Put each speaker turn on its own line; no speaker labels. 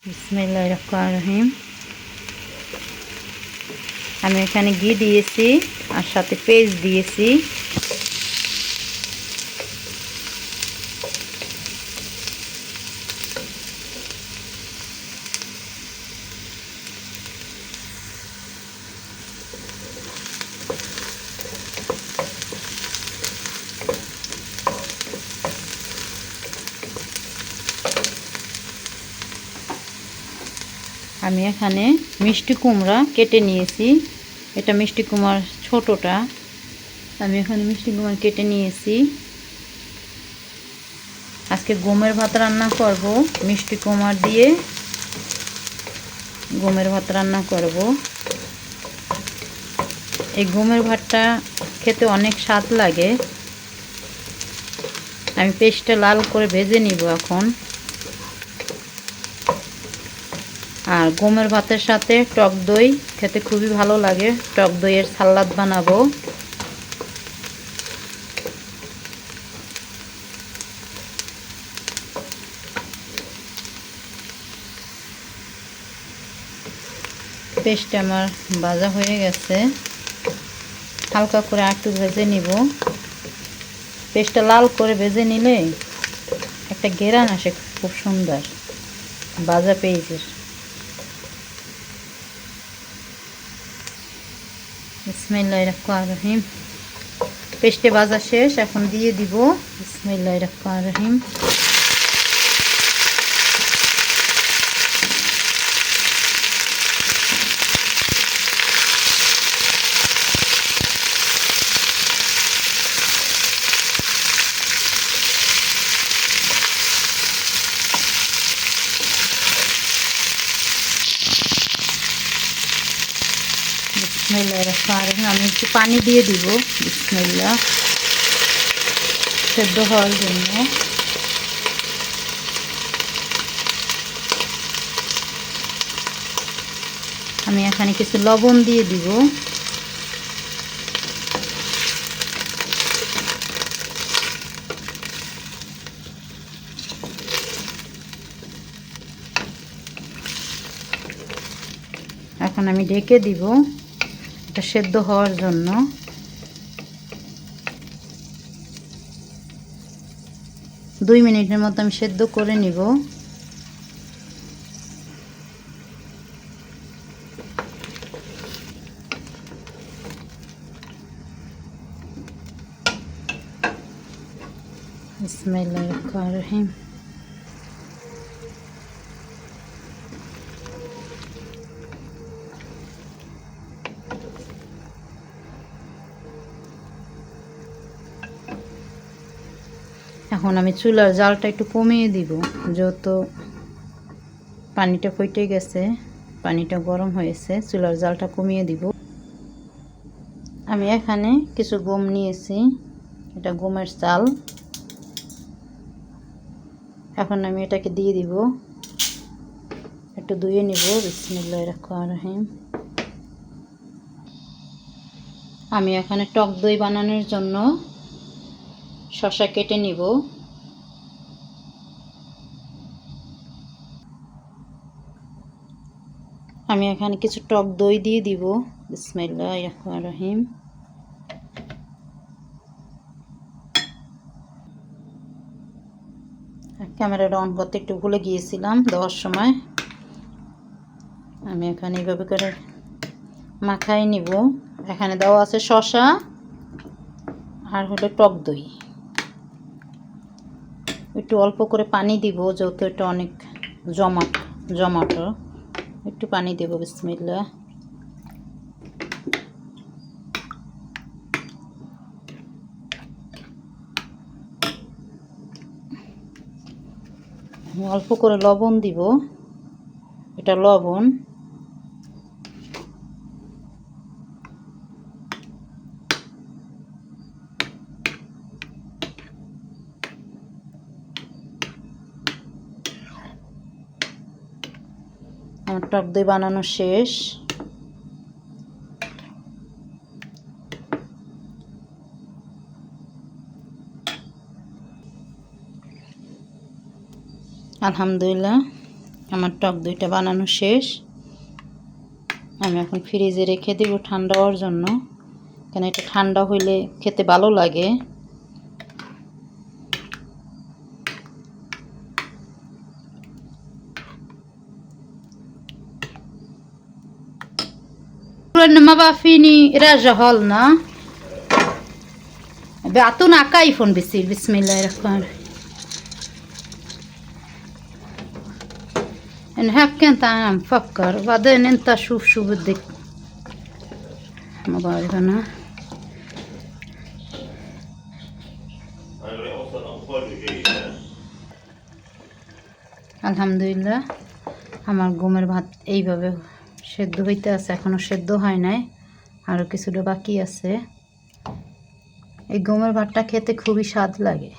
বিসমিল্লাহির রহমানির রহিম। আমি এখানে ঘি দিয়েছি আর সাথে পেঁয়াজ দিয়েছি। আমি এখানে মিষ্টি কুমড়া কেটে নিয়েছি। এটা মিষ্টি কুমড়ার ছোটটা। আমি এখানে মিষ্টি কুমড়া কেটে নিয়েছি। আজকে গমের ভাত রান্না করব, মিষ্টি কুমড়া দিয়ে গমের ভাত রান্না করব। এই গমের ভাতটা খেতে অনেক স্বাদ লাগে। আমি পেস্টটা লাল করে ভেজে নিব এখন। আর গমের ভাতের সাথে টক দই খেতে খুবই ভালো লাগে। টক দইয়ের সালাদ বানাবো। পেস্ট আমার ভাজা হয়ে গেছে। হালকা করে একটু ভেজে নিব। পেস্টটা লাল করে ভেজে নিলে একটা ঘেরান আসে খুব সুন্দর ভাজা পেঁয়াজের। বিসমিল্লাহির রহমানির রহিম। পেস্টে ভাজা শেষ, এখন দিয়ে দিব বিসমিল্লাহির রহমানির রহিম। বিসমিল্লাহির রহমানির রহিম। আমি একটু পানি দিয়ে দিব বিসমিল্লাহ, সেদ্ধ হওয়ার জন্য। আমি এখানে কিছু লবণ দিয়ে দিব। এখন আমি ঢেকে দিব এটা সেদ্ধ হওয়ার জন্য। দুই মিনিটের মতো আমি সেদ্ধ করে নিব। বিসমিল্লাহির রহমানির রহিম। এখন আমি চুলার জালটা একটু কমিয়ে দিব, যেহেতু পানিটা ফুটে গেছে, পানিটা গরম হয়েছে। চুলার জালটা কমিয়ে দিব। আমি এখানে কিছু গম নিয়েছি, এটা গমের চাল। এখন আমি এটাকে দিয়ে দিব, একটু ধুয়ে নিব। বিসমিল্লাহির রহমানির রহিম। আমি এখানে টক দই বানানোর জন্য শসা কেটে নিব। আমি এখানে কিছু টক দই দিয়ে দিব। বিসমিল্লাহির রহমানির রহিম। ক্যামেরাটা অন করতে একটু ভুলে গিয়েছিলাম দেওয়ার সময়। আমি এখানে এইভাবে করে মাখাই নিব। এখানে দেওয়া আছে শসা আর হলো টক দই। একটু অল্প করে পানি দিব, যেহেতু এটা অনেক জমাটো। একটু পানি দেব। বিসমিল্লাহ। অল্প করে লবণ দিব, এটা লবণ। আমার টক দই বানানো শেষ। আলহামদুলিল্লাহ, আমার টক দইটা বানানো শেষ। আমি এখন ফ্রিজে রেখে দেব ঠান্ডা হওয়ার জন্য, কেন এটা ঠান্ডা হইলে খেতে ভালো লাগে। ما بقى فيني راجع هالنا بيعطونا كيفن بصير. بسم الله الرحمن الرحيم. إن هيك كنت أنا مفكر، بعدين أنت شوف شو بدك، ما بعرف أنا. আলহামদুলিল্লাহ আমার গমের ভাত এইভাবে সেদ্ধ হইতে আছে, এখনো সেদ্ধ হয় নাই, আরও কিছুটা বাকি আছে। এই গমের ভাতটা খেতে খুবই স্বাদ লাগে।